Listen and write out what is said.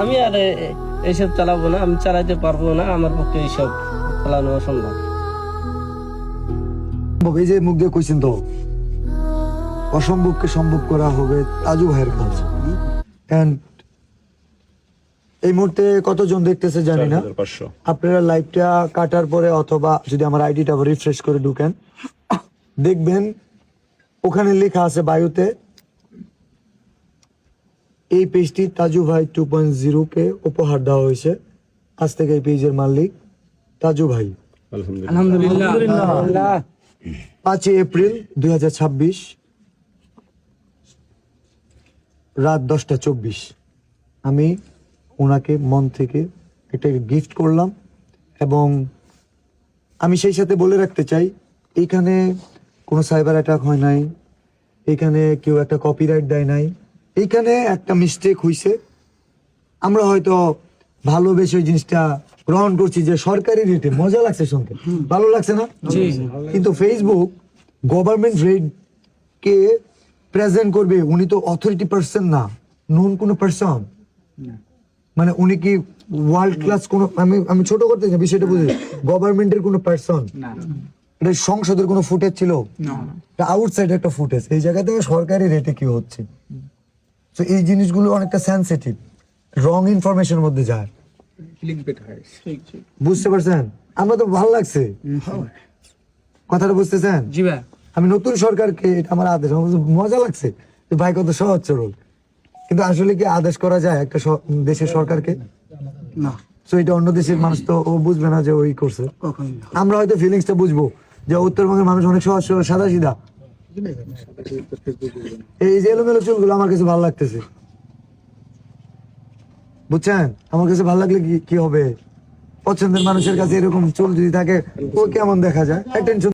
আমি আর এইসব চালাবো না, আমি চালাইতে পারবো না, আমার পক্ষে এইসব চালানো অসম্ভব। এই যে মুখ দিয়ে কইছেন তো অসম্ভবকে সম্ভব করা হবে তাজু ভাইয়ের কাজ। And এই মুহূর্তে কতজন দেখতেছে জানি না, আপনারা লাইভটা কাটার পরে অথবা যদি আমার আইডিটা রিফ্রেশ করে ঢুকেন দেখবেন ওখানে লেখা আছে বায়ুতে এই পেজটি তাজু ভাই 2.0 কে উপহার দেওয়া হয়েছে। আজ থেকে এই পেজের মালিক তাজু ভাই। আলহামদুলিল্লাহ। 5 এপ্রিল 2026 রাত 10:24 আমি ওনাকে মন থেকে একটা গিফট করলাম এবং আমি সেই সাথে বলে রাখতে চাই এইখানে কোনো সাইবার অ্যাটাক হয় নাই, এখানে কেউ একটা কপিরাইট দেয় নাই, এইখানে একটা মিস্টেক হইছে। আমরা হয়তো ভালোবেসে ওই জিনিসটা গ্রহণ করছি যে সরকারি রেটে মজা লাগছে শুনতে, ভালো লাগছে না? কিন্তু ফেসবুক গভর্নমেন্ট রেট কে প্রেজেন্ট করবে, উনি তো অথরিটি পার্সন না, নন কোনো পার্সন, মানে উনি কি ওয়ার্ল্ড ক্লাস কোন, আমি ছোট করতে চাই বিষয়টা বুঝি, গভর্নমেন্টের কোনো পার্সন, এটা সংসদের কোনো ফুটেজ ছিল, আউটসাইড একটা ফুটেজ, এই জায়গাতে সরকারি রেটে কি হচ্ছে। তো এই জিনিসগুলো অনেকটা সেনসিটিভ, রং ইনফরমেশনের মধ্যে যায়, বুঝতে পারছেন? আমরা তো ভালো লাগছে কথাটা, বুঝতেছেন? জি ভাই। আমি নতুন সরকারকে, এটা আমার আদেশ, আমার কাছে মজা লাগছে যে ভাই কত সহজ সরল, কিন্তু আসলে কি আদেশ করা যায় একটা দেশের সরকারকে? না। তো এটা অন্য দেশের মানুষ তো ও বুঝবে না যে ওই করছে। আমরা হয়তো ফিলিংসটা বুঝবো যে উত্তরবঙ্গের মানুষ অনেক সহজ সরল সাদা সিধা, এই যে এলোমেলো চুলগুলো আমার কাছে ভালো লাগতেছে, বুঝছেন? আমার কাছে ভালো লাগলে কি হবে, পছন্দের মানুষের কাছে এরকম চুল যদি থাকে ও কেমন দেখা যায়, অ্যাটেনশন